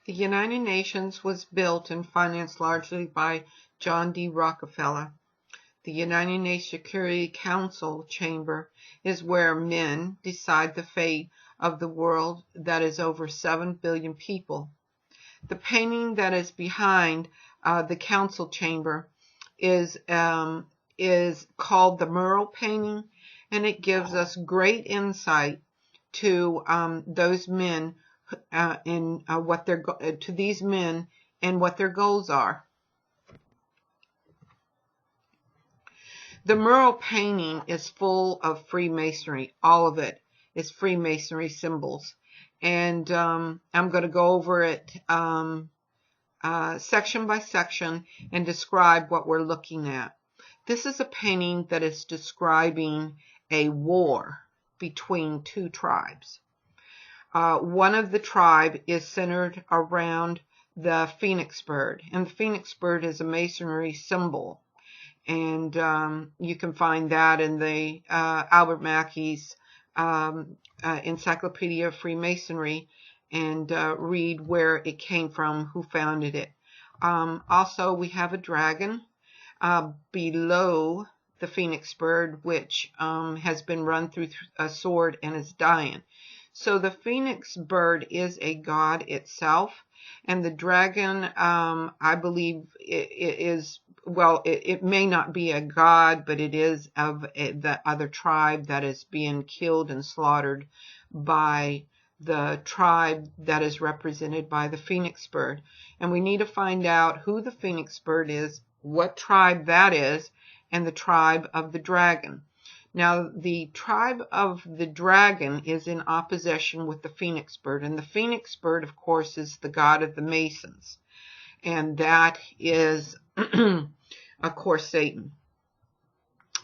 The United Nations was built and financed largely by John D. Rockefeller. The United Nations Security Council chamber is where men decide the fate of the world that is over 7 billion people. The painting that is behind the council chamber is called the Mural painting, and it gives us great insight to those men to these men and what their goals are. The mural painting is full of Freemasonry. All of it is Freemasonry symbols, and I'm going to go over it section by section and describe what we're looking at. This is a painting that is describing a war between two tribes. One of the tribe is centered around the phoenix bird, and the phoenix bird is a masonry symbol, and you can find that in the Albert Mackey's Encyclopedia of Freemasonry, and read where it came from, who founded it. Also, we have a dragon below the phoenix bird, which has been run through a sword and is dying. So the phoenix bird is a god itself, and the dragon, I believe, it may not be a god, but it is of the other tribe that is being killed and slaughtered by the tribe that is represented by the phoenix bird. And we need to find out who the phoenix bird is, what tribe that is, and the tribe of the dragon. Now, the tribe of the dragon is in opposition with the phoenix bird, and the phoenix bird, of course, is the god of the Masons, and that is, of course, Satan.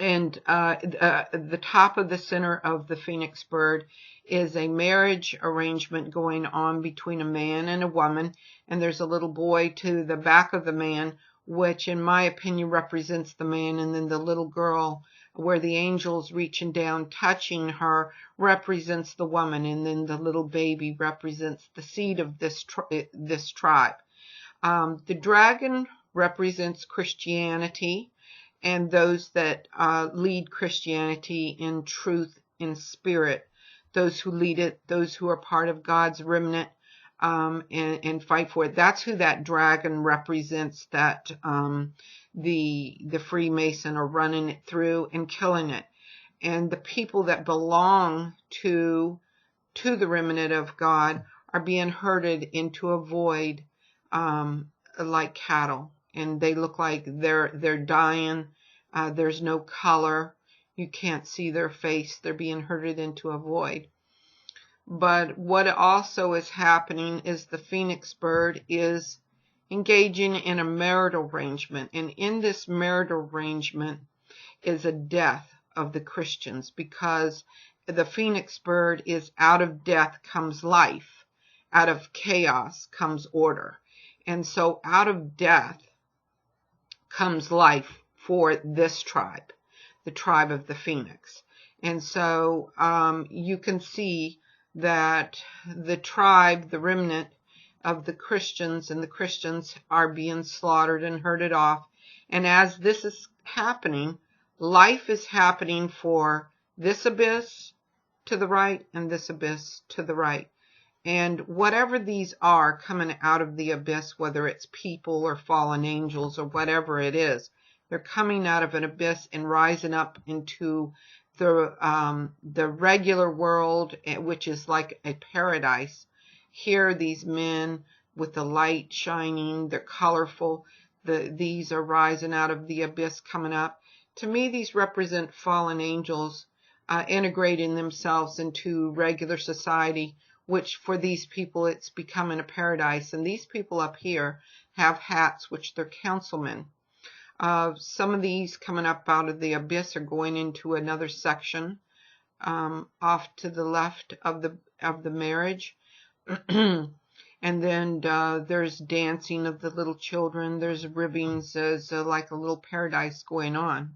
And the top of the center of the phoenix bird is a marriage arrangement going on between a man and a woman, and there's a little boy to the back of the man, which in my opinion represents the man, and then the little girl where the angel's reaching down touching her represents the woman, and then the little baby represents the seed of this tribe. The dragon represents Christianity and those that lead Christianity in truth, in spirit, those who lead it, those who are part of God's remnant, and fight for it. That's who that dragon represents, that the Freemason are running it through and killing it. And the people that belong to the remnant of God are being herded into a void like cattle, and they look like they're dying. There's no color. You can't see their face. They're being herded into a void. But what also is happening is the phoenix bird is engaging in a marital arrangement. And in this marital arrangement is a death of the Christians, because the phoenix bird is out of death comes life. Out of chaos comes order. And so out of death comes life for this tribe, the tribe of the phoenix. And so you can see that the tribe, the remnant of the Christians, and the Christians are being slaughtered and herded off. And as this is happening, life is happening for this abyss to the right and this abyss to the right. And whatever these are coming out of the abyss, whether it's people or fallen angels or whatever it is, they're coming out of an abyss and rising up into the regular world, which is like a paradise. Here, these men with the light shining, they're colorful. These are rising out of the abyss, coming up. To me, these represent fallen angels integrating themselves into regular society, which for these people, it's becoming a paradise. And these people up here have hats, which they're councilmen. Some of these coming up out of the abyss are going into another section off to the left of the marriage. And then there's dancing of the little children. There's ribbons. There's like a little paradise going on.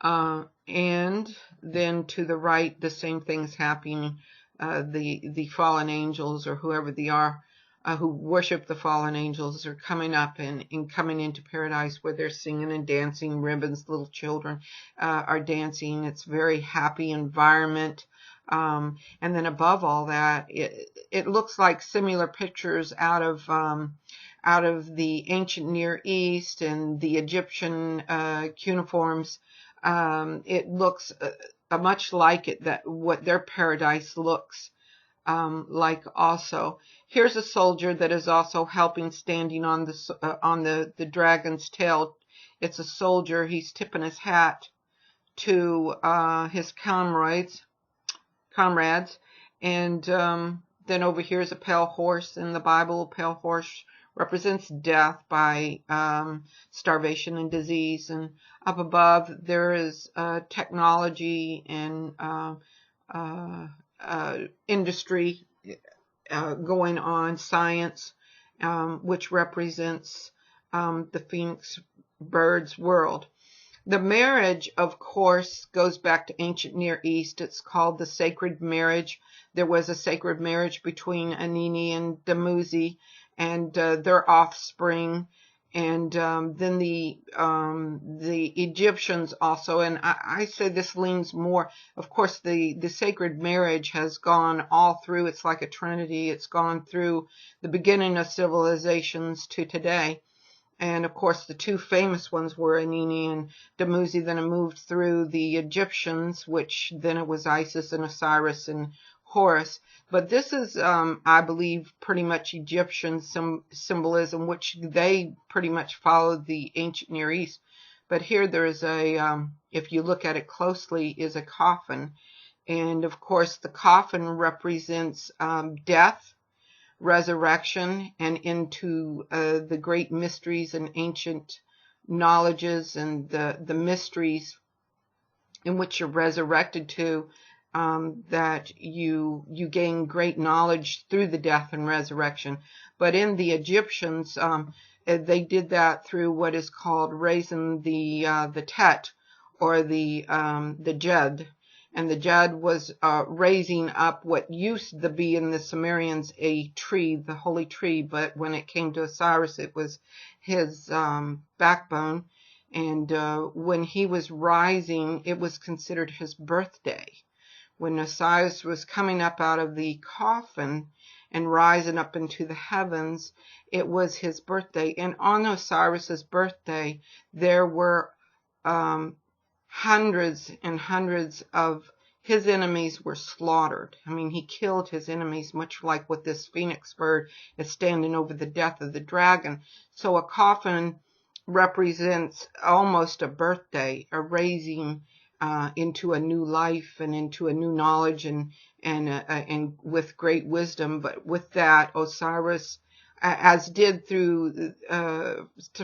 And then to the right, the same thing's happening. The fallen angels, or whoever they are, who worship the fallen angels are coming up and coming into paradise, where they're singing and dancing. Ribbons, little children are dancing. It's a very happy environment. And then above all that, it looks like similar pictures out of the ancient Near East and the Egyptian cuneiforms. It looks much like it, that what their paradise looks like also. Here's a soldier that is also helping, standing on the dragon's tail. It's a soldier. He's tipping his hat to his comrades, and then over here is a pale horse. In the Bible, a pale horse represents death by starvation and disease. And up above there is technology and industry going on, science, which represents the phoenix bird's world. The marriage, of course, goes back to ancient Near East. It's called the sacred marriage. There was a sacred marriage between Anini and Dumuzi and their offspring. And then the Egyptians also, and I say this leans more, of course, the sacred marriage has gone all through. It's like a trinity. It's gone through the beginning of civilizations to today. And of course, the two famous ones were Anini and Dumuzi. Then it moved through the Egyptians, which then it was Isis and Osiris and Horus. But this is, I believe, pretty much Egyptian symbolism, which they pretty much followed the ancient Near East. But here there is if you look at it closely, is a coffin. And of course, the coffin represents death, resurrection, and into the great mysteries and ancient knowledges and the mysteries in which you're resurrected to, that you gain great knowledge through the death and resurrection. But in the Egyptians, they did that through what is called raising the Tet, or the Jed. And the Jed was raising up what used to be in the Sumerians a tree, the holy tree, but when it came to Osiris, it was his backbone. And when he was rising, it was considered his birthday. When Osiris was coming up out of the coffin and rising up into the heavens, it was his birthday. And on Osiris's birthday, there were hundreds and hundreds of his enemies were slaughtered. I mean, he killed his enemies, much like what this phoenix bird is standing over the death of the dragon. So a coffin represents almost a birthday, a raising into a new life and into a new knowledge and with great wisdom. But with that, Osiris, as did through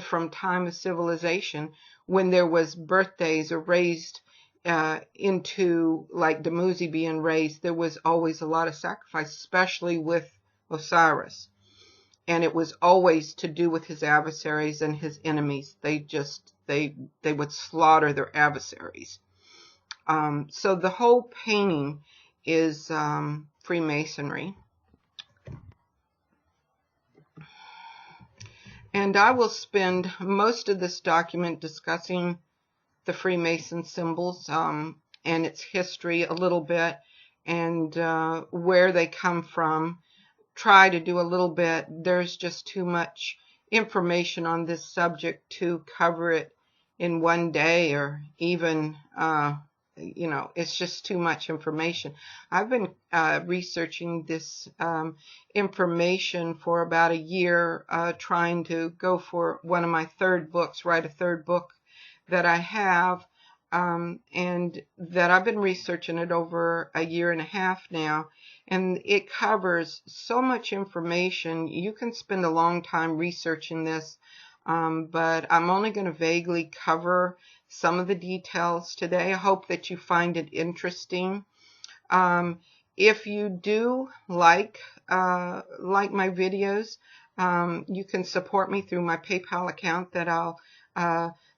from time of civilization, when there was birthdays or raised into, like Dumuzi being raised, there was always a lot of sacrifice, especially with Osiris. And it was always to do with his adversaries and his enemies. They would slaughter their adversaries. So the whole painting is Freemasonry. And I will spend most of this document discussing the Freemason symbols and its history a little bit, and where they come from. Try to do a little bit. There's just too much information on this subject to cover it in one day, or even it's just too much information. I've been researching this information for about a year, trying to go for one of my third books, write a third book that I have, and that I've been researching it over a year and a half now. And it covers so much information. You can spend a long time researching this, but I'm only going to vaguely cover some of the details today. I hope that you find it interesting. If you do like my videos, you can support me through my PayPal account that I'll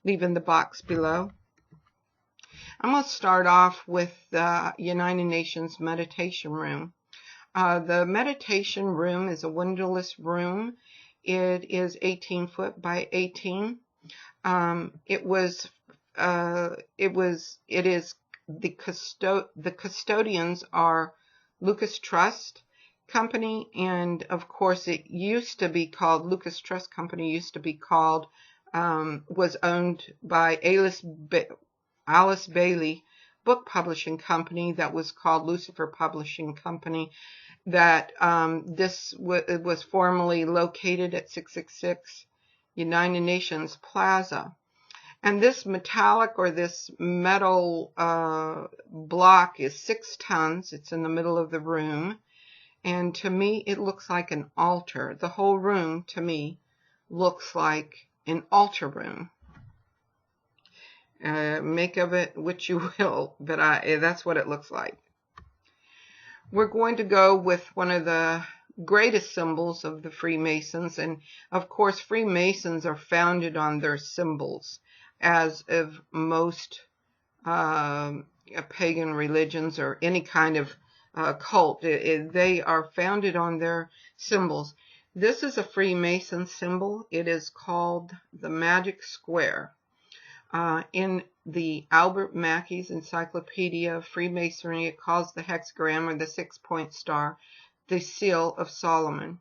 leave in the box below. I'm going to start off with the United Nations Meditation Room. The meditation room is a windowless room. It is 18 foot by 18. It is the custodians are Lucas Trust Company, and of course it used to be called Lucas Trust Company. Used to be called was owned by Alice Bailey Book Publishing Company, that was called Lucifer Publishing Company. That this was formerly located at 666 United Nations Plaza. And this metallic, or this metal block, is 6 tons. It's in the middle of the room. And to me, it looks like an altar. The whole room, to me, looks like an altar room. Make of it what you will, but that's what it looks like. We're going to go with one of the greatest symbols of the Freemasons. And of course, Freemasons are founded on their symbols, as of most pagan religions or any kind of cult. They are founded on their symbols. This is a Freemason symbol. It is called the Magic Square. In the Albert Mackey's Encyclopedia of Freemasonry, it calls the hexagram, or the 6-point star, the Seal of Solomon.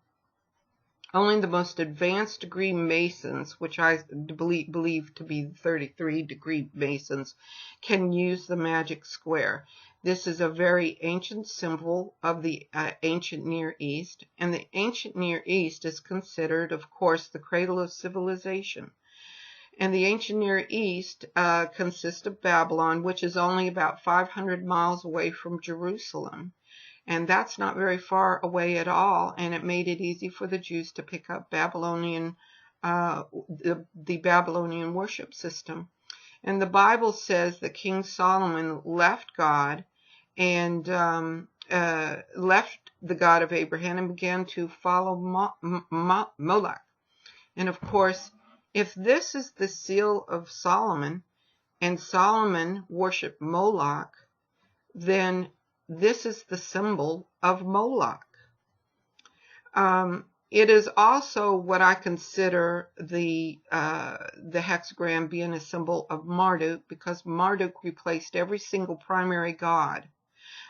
Only the most advanced degree Masons, which I believe to be 33-degree Masons, can use the magic square. This is a very ancient symbol of the ancient Near East, and the ancient Near East is considered, of course, the cradle of civilization. And the ancient Near East consists of Babylon, which is only about 500 miles away from Jerusalem. And that's not very far away at all, and it made it easy for the Jews to pick up Babylonian, the Babylonian worship system. And the Bible says that King Solomon left God and left the God of Abraham and began to follow Moloch. And of course, if this is the seal of Solomon, and Solomon worshiped Moloch, then this is the symbol of Moloch. It is also what I consider the hexagram being a symbol of Marduk, because Marduk replaced every single primary god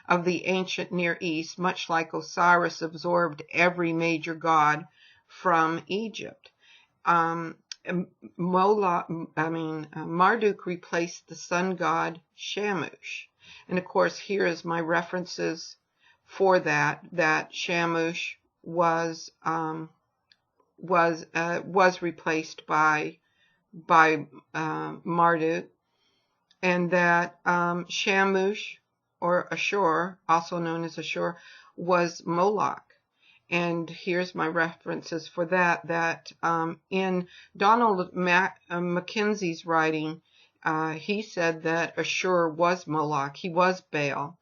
of the ancient Near East, much like Osiris absorbed every major god from Egypt. Marduk replaced the sun god Shamush. And of course, here is my references for that Shamush was replaced by Marduk, and that Shamush, or Ashur, also known as Ashur, was Moloch. And here's my references for that in Donald Mackenzie's writing, he said that Ashur was Moloch, he was Baal.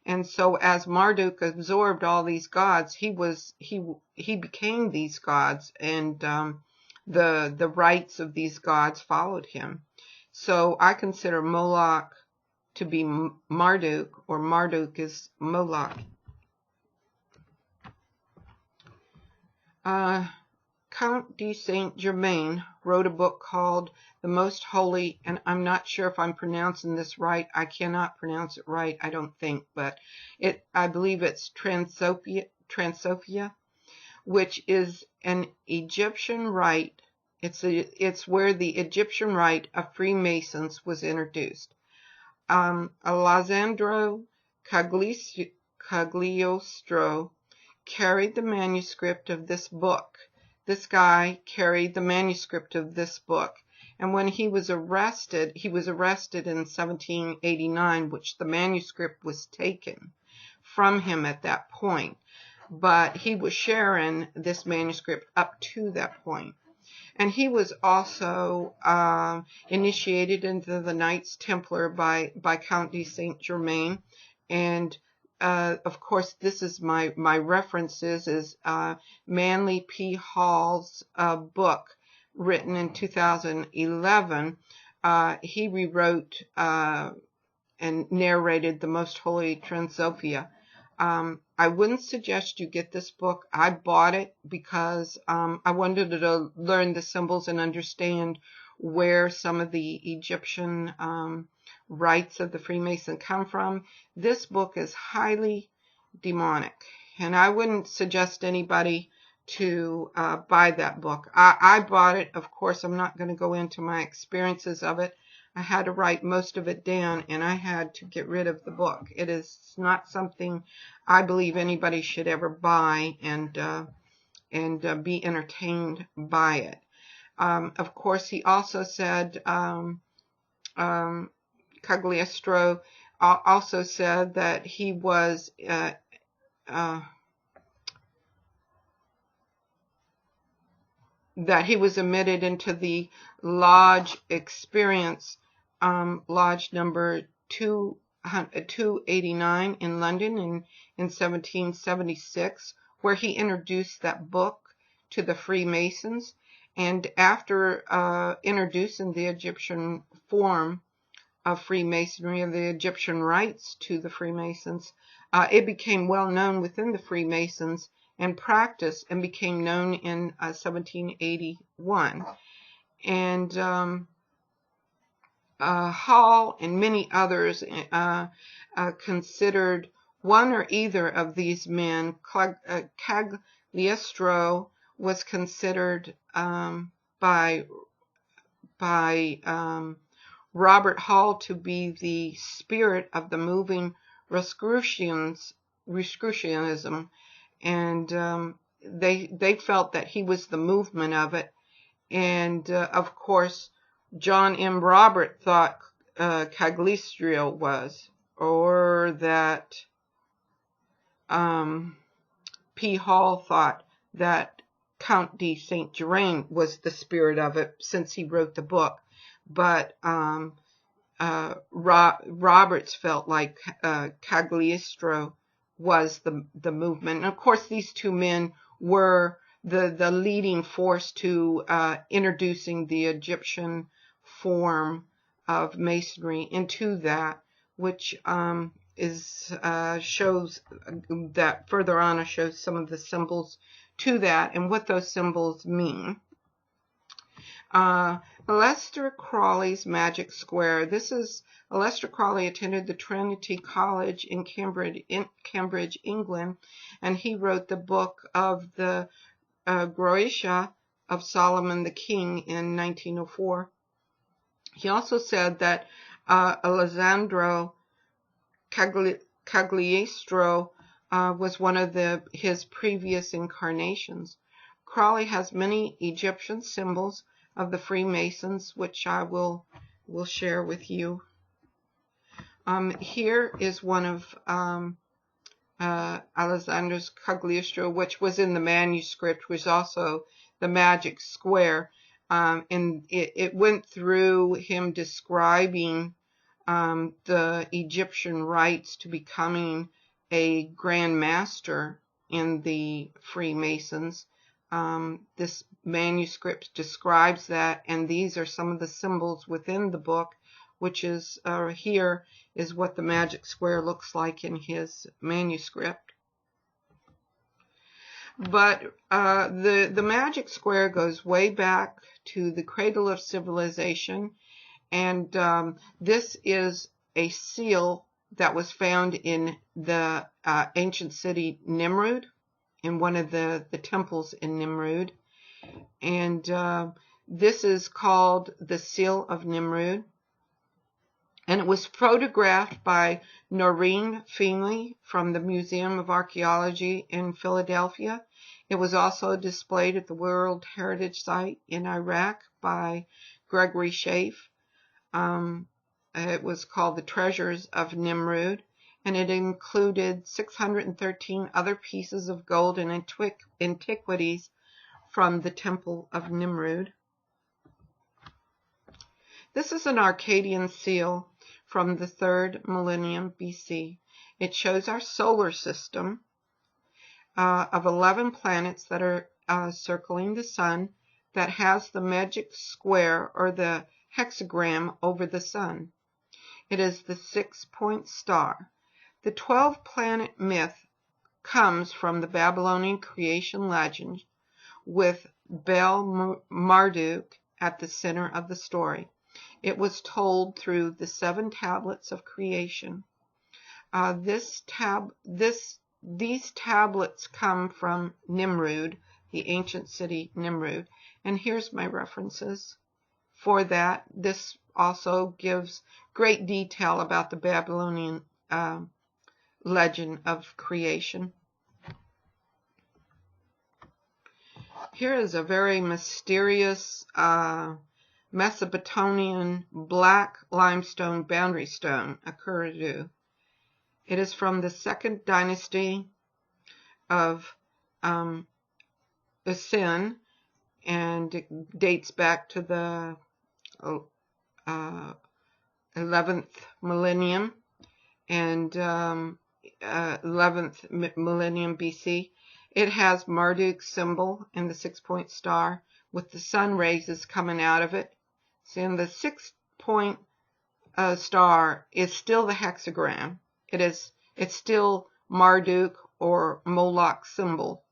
And so as Marduk absorbed all these gods, he became these gods, and the rites of these gods followed him. So I consider Moloch to be Marduk, or Marduk is Moloch. Count de Saint-Germain wrote a book called The Most Holy, and I'm not sure if I'm pronouncing this right. I cannot pronounce it right, I don't think, but I believe it's Transsophia, which is an Egyptian rite. It's where the Egyptian rite of Freemasons was introduced. Alessandro Cagliostro carried the manuscript of this book. This guy carried the manuscript of this book. And when he was arrested in 1789, which the manuscript was taken from him at that point. But he was sharing this manuscript up to that point. And he was also initiated into the Knights Templar by Count de Saint-Germain. And of course, this is my references is Manly P. Hall's book written in 2011. He rewrote and narrated The Most Holy Transsophia. I wouldn't suggest you get this book. I bought it because I wanted to learn the symbols and understand where some of the Egyptian rites of the Freemason come from. This book is highly demonic, and I wouldn't suggest anybody to buy that book. I bought it. Of course, I'm not going to go into my experiences of it. I had to write most of it down, and I had to get rid of the book. It is not something I believe anybody should ever buy and be entertained by it. Of course, he also said, Cagliostro also said that he was admitted into the Lodge Experience, Lodge number 289 in London in 1776, where he introduced that book to the Freemasons. And after introducing the Egyptian form of Freemasonry, of the Egyptian rites to the Freemasons, it became well known within the Freemasons and practiced, and became known in 1781. And Hall and many others considered one or either of these men. Cagliostro was considered by Robert Hall to be the spirit of the moving Rosicrucianism, and they felt that he was the movement of it. And of course, John M. Robert thought Cagliostro was, or that P. Hall thought that Count de Saint Geraint was the spirit of it, since he wrote the book. But Roberts felt like Cagliostro was the movement. And of course, these two men were the leading force to introducing the Egyptian form of Masonry into that, which shows that further on. It shows some of the symbols to that and what those symbols mean. Aleister Crowley's Magic Square. Aleister Crowley attended the Trinity College in Cambridge, England, and he wrote the book of the Groetia of Solomon the King in 1904. He also said that Alessandro Cagliostro was one of his previous incarnations. Crowley has many Egyptian symbols of the Freemasons, which I will share with you. Here is one of Alessandro Cagliostro, which was in the manuscript, which is also the Magic Square. And it went through him describing the Egyptian rites to becoming a Grand Master in the Freemasons. This manuscript describes that, and these are some of the symbols within the book, which is here is what the Magic Square looks like in his manuscript. But the Magic Square goes way back to the cradle of civilization, and this is a seal that was found in the ancient city Nimrud, in one of the temples in Nimrud. And this is called the Seal of Nimrud. And it was photographed by Noreen Feenley from the Museum of Archaeology in Philadelphia. It was also displayed at the World Heritage Site in Iraq by Gregory Schaaf. It was called The Treasures of Nimrud, and it included 613 other pieces of gold and antiquities from the Temple of Nimrud. This is an Akkadian seal from the 3rd millennium BC. It shows our solar system of 11 planets that are circling the sun, that has the magic square or the hexagram over the sun. It is the 6-point star. The 12-planet myth comes from the Babylonian creation legend, with Bel-Marduk at the center of the story. It was told through the 7 tablets of creation. These tablets come from Nimrud, the ancient city Nimrud. And here's my references for that. This also gives great detail about the Babylonian legend of creation. Here is a very mysterious Mesopotamian black limestone boundary stone, a Kurudu. It is from the 2nd dynasty of Sin, and it dates back to the 11th millennium and 11th millennium BC. It has Marduk's symbol and the 6-point star with the sun rays coming out of it. So in the 6-point star is still the hexagram. It's still Marduk or Moloch's symbol.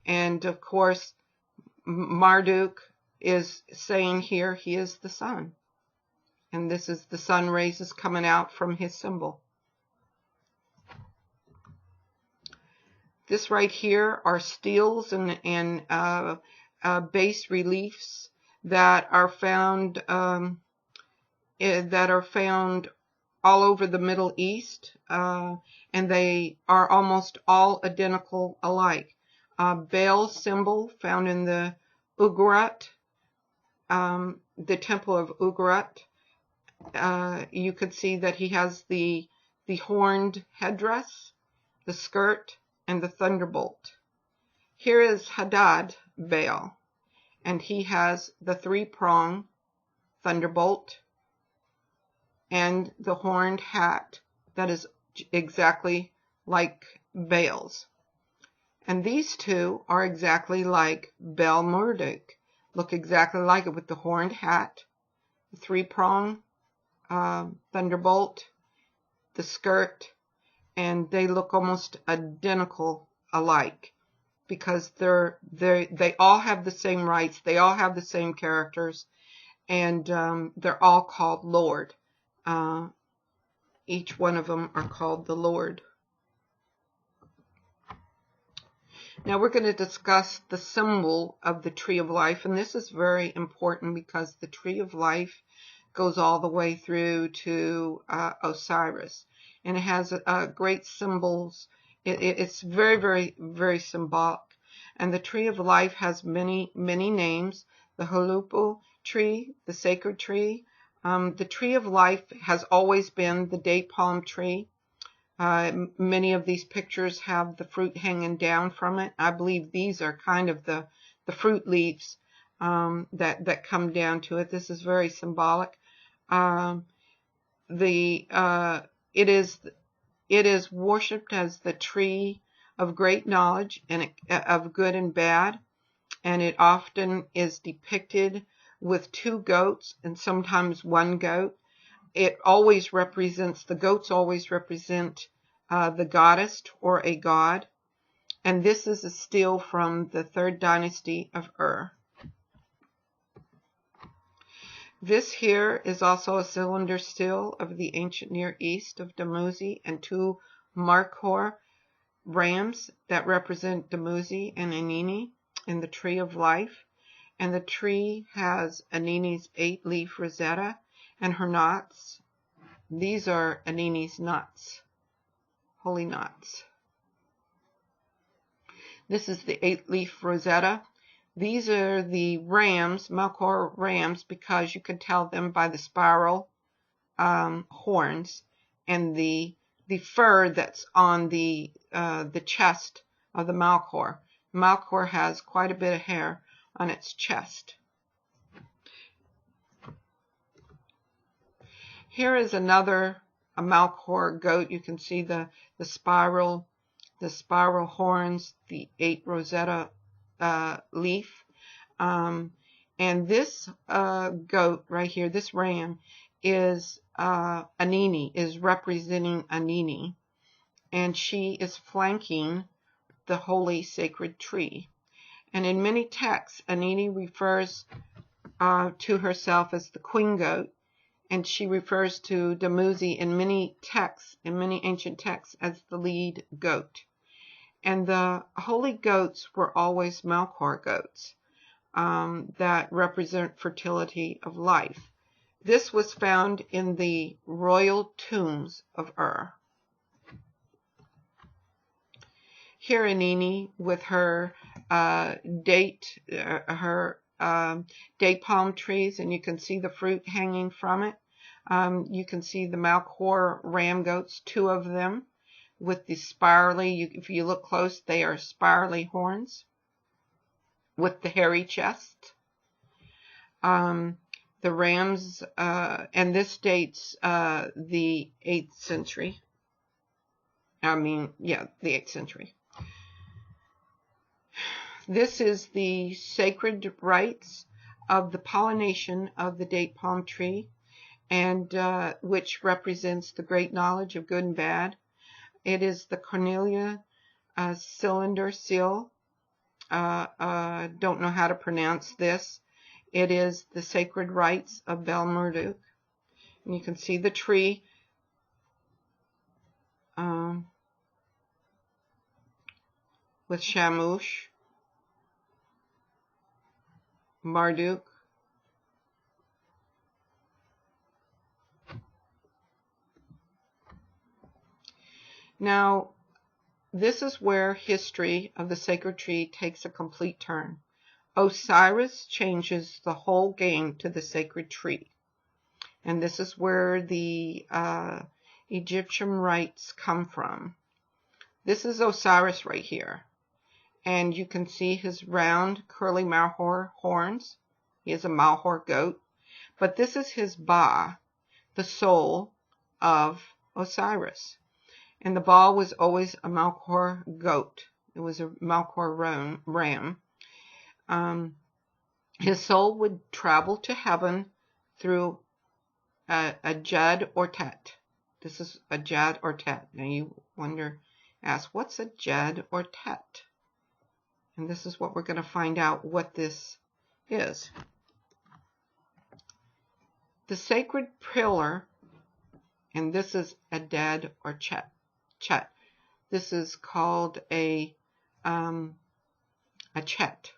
And of course, Marduk is saying here he is the sun. And this is the sun rays coming out from his symbol. This right here are steels and bas reliefs that are found all over the Middle East, and they are almost all identical alike. Baal's symbol found in the Ugarit, the temple of Ugarit. You could see that he has the horned headdress, the skirt, and the thunderbolt. Here is Hadad Baal, and he has the 3-prong thunderbolt and the horned hat that is exactly like Baal's. And these two are exactly like Bel-Marduk, look exactly like it with the horned hat, the 3-prong thunderbolt, the skirt, and they look almost identical alike because they all have the same rights, they all have the same characters, and they're all called Lord. Each one of them are called the Lord. Now we're going to discuss the symbol of the Tree of Life, and this is very important because the Tree of Life goes all the way through to Osiris, and it has great symbols. It's very, very, very symbolic. And the Tree of Life has many, many names. The Hulupu tree, the sacred tree. The Tree of Life has always been the date palm tree. Many of these pictures have the fruit hanging down from it. I believe these are kind of the fruit leaves that come down to it. This is very symbolic. It is worshipped as the tree of great knowledge and of good and bad, and it often is depicted with 2 goats and sometimes 1 goat. It always represents, the goats always represent the goddess or a god, and this is a stele from the 3rd dynasty of Ur. This here is also a cylinder stele of the ancient Near East of Dumuzi and 2 Markhor rams that represent Dumuzi and Anini in the Tree of Life. And the tree has Anini's 8-leaf rosetta and her knots. These are Anini's knots, holy knots. This is the 8-leaf rosetta. These are the rams, Melkor rams, because you can tell them by the spiral horns and the fur that's on the chest of the Melkor. Melkor has quite a bit of hair on its chest. Here is another Melkor goat. You can see the spiral horns, the 8 rosetta leaf, and this goat right here, this ram, is Anini, is representing Anini, and she is flanking the holy sacred tree. And in many texts, Anini refers to herself as the queen goat, and she refers to Dumuzi in many texts, in many ancient texts, as the lead goat. And the holy goats were always Melkor goats that represent fertility of life. This was found in the royal tombs of Ur. Here Anini with her date palm trees, and you can see the fruit hanging from it. You can see the Melkor ram goats, 2 of them, with the spirally, if you look close, they are spirally horns with the hairy chest. The rams, and this dates the 8th century. The 8th century. This is the sacred rites of the pollination of the date palm tree, and which represents the great knowledge of good and bad. It is the Cornelia cylinder seal. Don't know how to pronounce this. It is the sacred rites of Bel Marduk. And you can see the tree. With Shamash, Marduk. Now, this is where history of the sacred tree takes a complete turn. Osiris changes the whole game to the sacred tree. And this is where the Egyptian rites come from. This is Osiris right here. And you can see his round, curly Malhor horns. He is a Malhor goat. But this is his Ba, the soul of Osiris. And the Ba was always a Malhor goat. It was a Malhor ram. His soul would travel to heaven through a Jed or Tet. This is a Jed or Tet. Now you ask, what's a Jed or Tet? And this is what we're going to find out what this is. The sacred pillar, and this is a Ded or Chet. This is called a Chet.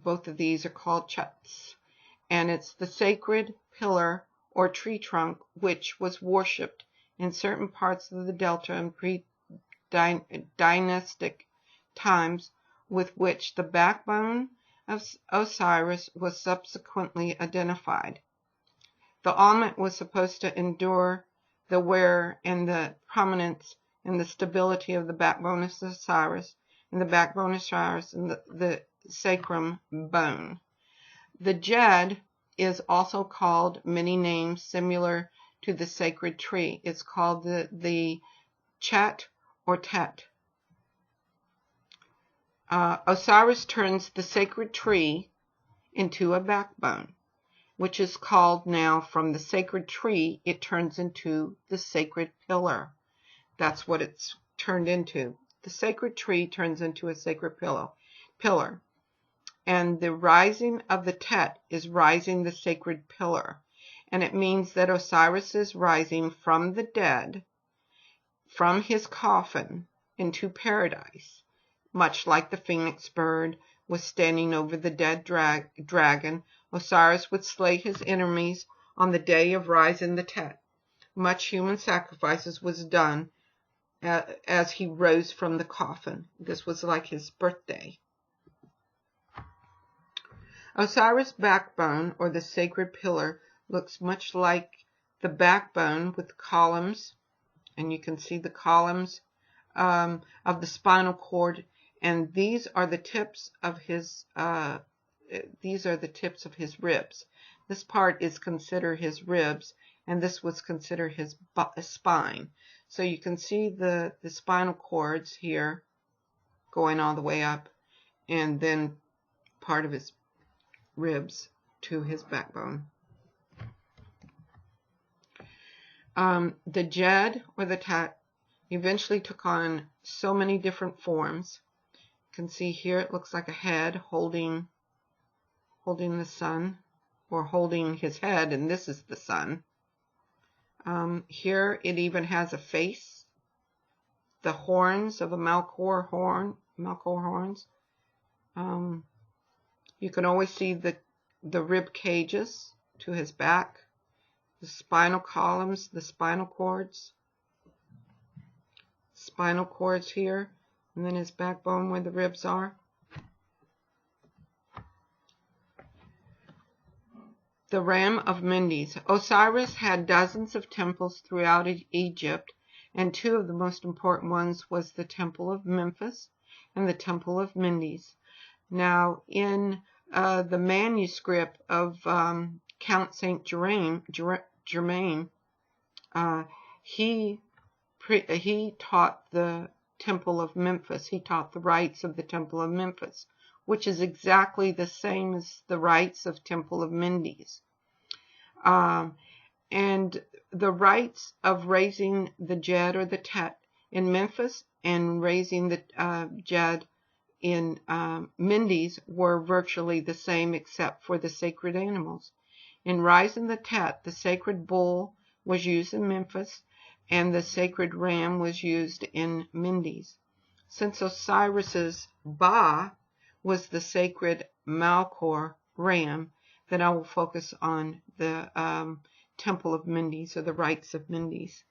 Both of these are called Chets. And it's the sacred pillar or tree trunk which was worshipped in certain parts of the Delta in pre-dynastic times, with which the backbone of Osiris was subsequently identified. The almond was supposed to endure the wear and the prominence and the stability of the backbone of Osiris, and the backbone of Osiris and the sacrum bone. The Jed is also called many names similar to the sacred tree. It's called the Chet or Tet. Osiris turns the sacred tree into a backbone, which is called now, from the sacred tree, it turns into the sacred pillar. That's what it's turned into. The sacred tree turns into a sacred pillar. And the rising of the Tet is rising the sacred pillar. And it means that Osiris is rising from the dead, from his coffin, into paradise. Much like the phoenix bird was standing over the dead dragon, Osiris would slay his enemies on the day of rising the Tet. Much human sacrifices was done as he rose from the coffin. This was like his birthday. Osiris' backbone, or the sacred pillar, looks much like the backbone with columns, and you can see the columns of the spinal cord. And these are the tips of his ribs. This part is considered his ribs, and this was considered his spine. So you can see the spinal cords here going all the way up, and then part of his ribs to his backbone. The Jed or the Tet He eventually took on so many different forms. You can see here it looks like a head holding the sun, or holding his head, and this is the sun. Here it even has a face, the horns of a Melkor horns. You can always see the rib cages to his back, the spinal columns, the spinal cords here, and then his backbone where the ribs are. The Ram of Mendes. Osiris had dozens of temples throughout Egypt, and two of the most important ones was the Temple of Memphis and the Temple of Mendes. Now, in the manuscript of Count Saint Germain, he taught the Temple of Memphis. He taught the rites of the Temple of Memphis, which is exactly the same as the rites of Temple of Mendes. And the rites of raising the Djed or the Tet in Memphis and raising the Djed in Mendes were virtually the same except for the sacred animals. In raising the Tet, the sacred bull was used in Memphis and the sacred ram was used in Mendes. Since Osiris's Ba was the sacred Melkor ram, then I will focus on the Temple of Mendes, or the rites of Mendes.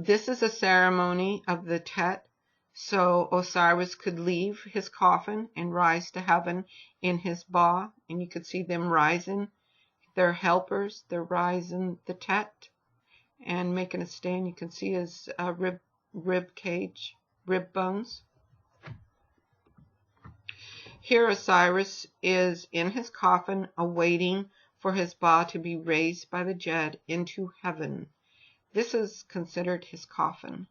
This is a ceremony of the Tet, so Osiris could leave his coffin and rise to heaven in his Ba, and you could see them rising. They're helpers. They're rising the Tet and making a stand. You can see his rib cage, rib bones. Here Osiris is in his coffin awaiting for his Ba to be raised by the Djed into heaven. This is considered his coffin.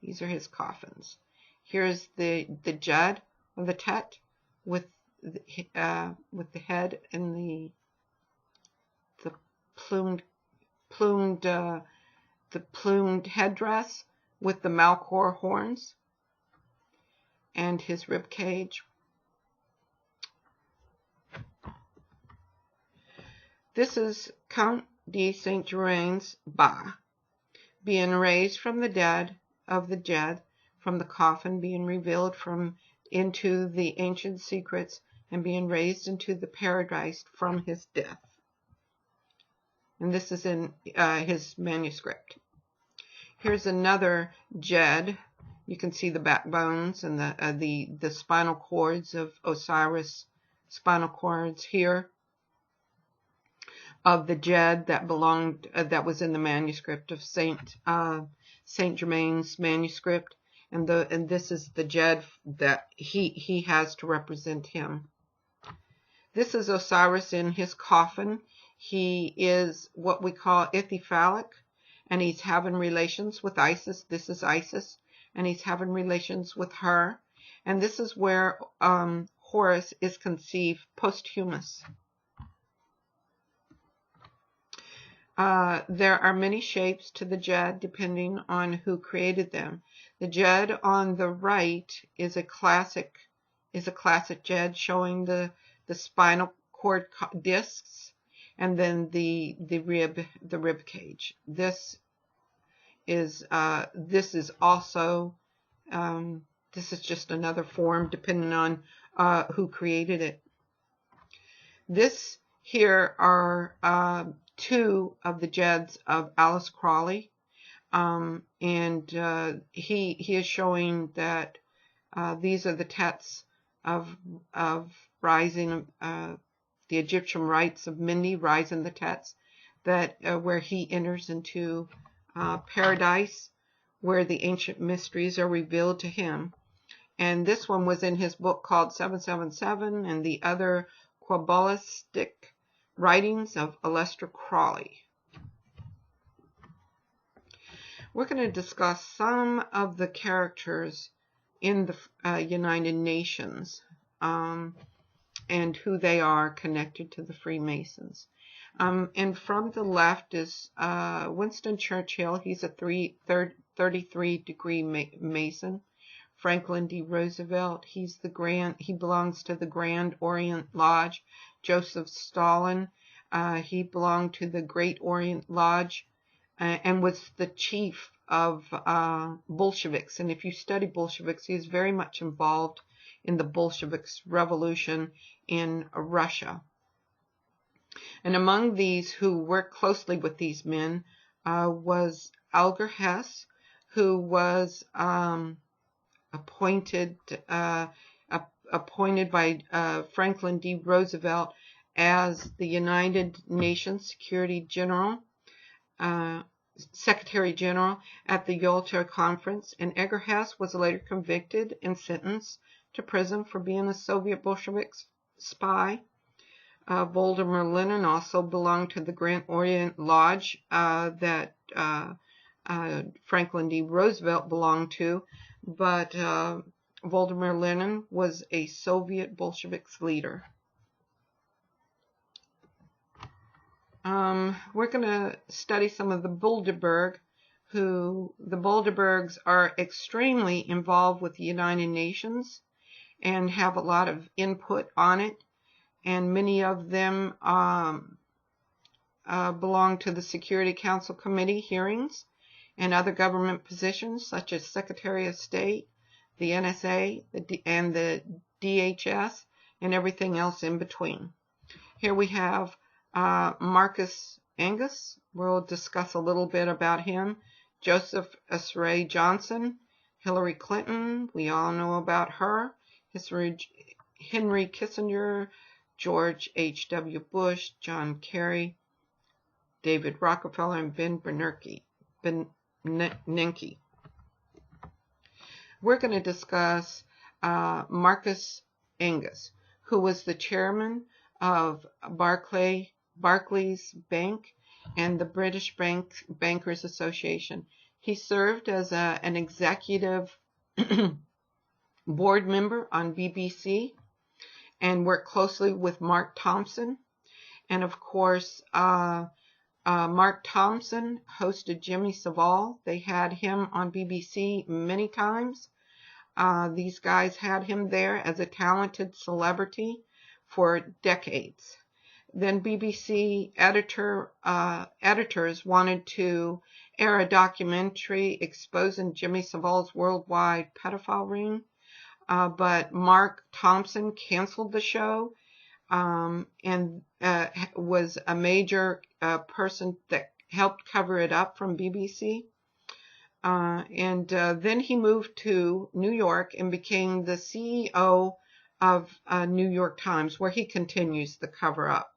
These are his coffins. Here's the Djed or the Tet with the head and the plumed headdress with the Melkor horns and his rib cage. This is Count de Saint Germain's Ba, being raised from the dead of the Djed, from the coffin, being revealed into the ancient secrets, and being raised into the paradise from his death. And this is in his manuscript. Here's another Djed. You can see the backbones and the spinal cords of Osiris, spinal cords here of the Djed that was in the manuscript of Saint Germain's manuscript, and this is the Djed that he has to represent him. This is Osiris in his coffin. He is what we call ithyphallic, and he's having relations with Isis. This is Isis, and he's having relations with her, and this is where Horus is conceived posthumous. There are many shapes to the Djed depending on who created them. The Djed on the right is a classic Djed showing the spinal cord discs, and then the rib cage. This is also this is just another form depending on who created it. This here are two of the Djeds of Alice Crawley, and he is showing that these are the Tets of rising, the Egyptian rites of Mendi, rising the Tets, that where he enters into paradise, where the ancient mysteries are revealed to him. And this one was in his book called 777, and the other Kabbalistic Writings of Aleister Crowley. We're going to discuss some of the characters in the United Nations and who they are connected to the Freemasons. And from the left is Winston Churchill. He's a 33-degree Mason. Franklin D. Roosevelt. He belongs to the Grand Orient Lodge. Joseph Stalin. He belonged to the Great Orient Lodge and was the chief of Bolsheviks. And if you study Bolsheviks, he is very much involved in the Bolsheviks revolution in Russia. And among these who worked closely with these men was Alger Hess, who was appointed by Franklin D. Roosevelt as the United Nations Secretary General at the Yalta Conference, and Edgar Hess was later convicted and sentenced to prison for being a Soviet Bolshevik spy. Vladimir Lenin also belonged to the Grand Orient Lodge that Franklin D. Roosevelt belonged to, but Vladimir Lenin was a Soviet Bolsheviks leader. We're going to study some of the Bilderberg, the Bilderbergs are extremely involved with the United Nations and have a lot of input on it. And many of them belong to the Security Council Committee hearings and other government positions such as Secretary of State, the NSA, and the DHS, and everything else in between. Here we have Marcus Anger. We'll discuss a little bit about him. Joseph S. Ray Johnson, Hillary Clinton, we all know about her. Henry Kissinger, George H.W. Bush, John Kerry, David Rockefeller, and Ben Bernanke. We're going to discuss Marcus Anger, who was the chairman of Barclays Bank and the British Bankers Association. He served as an executive board member on BBC and worked closely with Mark Thompson. And of course, Mark Thompson hosted Jimmy Savile. They had him on BBC many times. These guys had him there as a talented celebrity for decades. Then BBC editors wanted to air a documentary exposing Jimmy Savile's worldwide pedophile ring, but Mark Thompson canceled the show and was a major person that helped cover it up from BBC. Then he moved to New York and became the CEO of New York Times, where he continues the cover-up.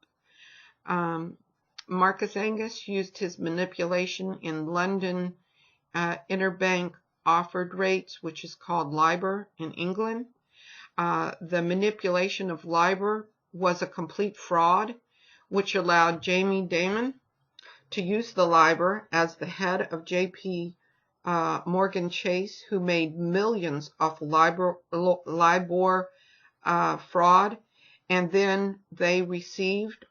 Marcus Anger used his manipulation in London interbank offered rates, which is called LIBOR in England. The manipulation of LIBOR was a complete fraud, which allowed Jamie Dimon to use the LIBOR as the head of JP Morgan Chase, who made millions off LIBOR fraud, and then he received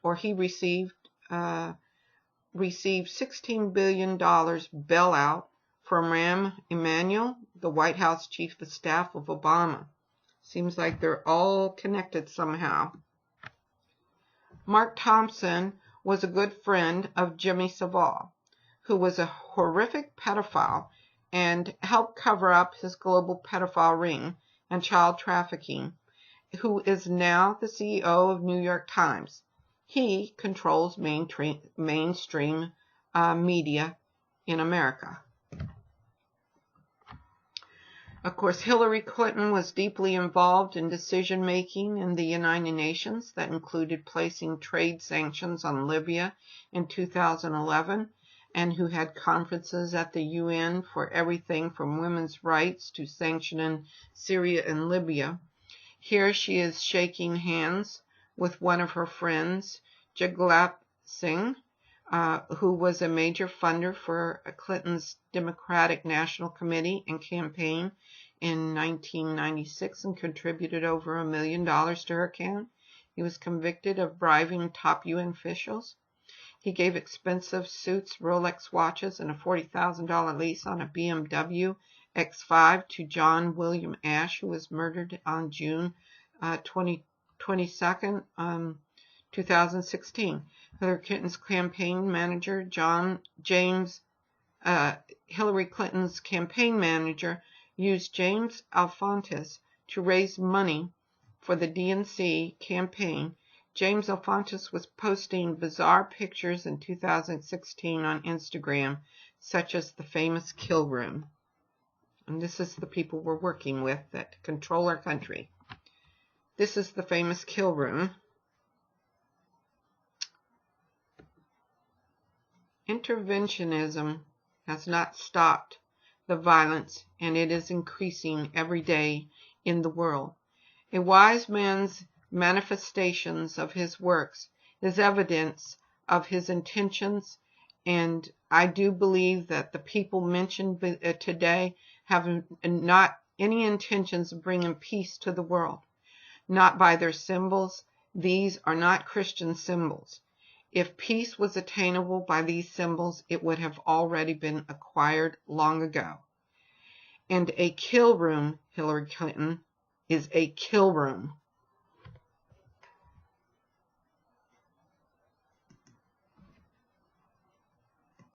$16 billion bailout from Rahm Emanuel, the White House Chief of Staff of Obama. Seems like they're all connected somehow. Mark Thompson was a good friend of Jimmy Savile, who was a horrific pedophile and helped cover up his global pedophile ring and child trafficking, who is now the CEO of New York Times. He controls mainstream media in America. Of course, Hillary Clinton was deeply involved in decision-making in the United Nations that included placing trade sanctions on Libya in 2011, and who had conferences at the UN for everything from women's rights to sanctioning Syria and Libya. Here she is shaking hands with one of her friends, Jaglap Singh, who was a major funder for Clinton's Democratic National Committee and campaign in 1996 and contributed over $1 million to her account. He was convicted of bribing top UN officials. He gave expensive suits, Rolex watches, and a $40,000 lease on a BMW X5 to John William Ashe, who was murdered on June 22nd, 2016. Hillary Clinton's campaign manager, Hillary Clinton's campaign manager used James Alefantis to raise money for the DNC campaign. James Alefantis was posting bizarre pictures in 2016 on Instagram, such as the famous kill room. And this is the people we're working with that control our country. This is the famous kill room. Interventionism has not stopped the violence, and it is increasing every day in the world. A wise man's manifestations of his works is evidence of his intentions, and I do believe that the people mentioned today have not any intentions of bringing peace to the world, not by their symbols. These are not Christian symbols. If peace was attainable by these symbols, it would have already been acquired long ago. And a kill room, Hillary Clinton, is a kill room.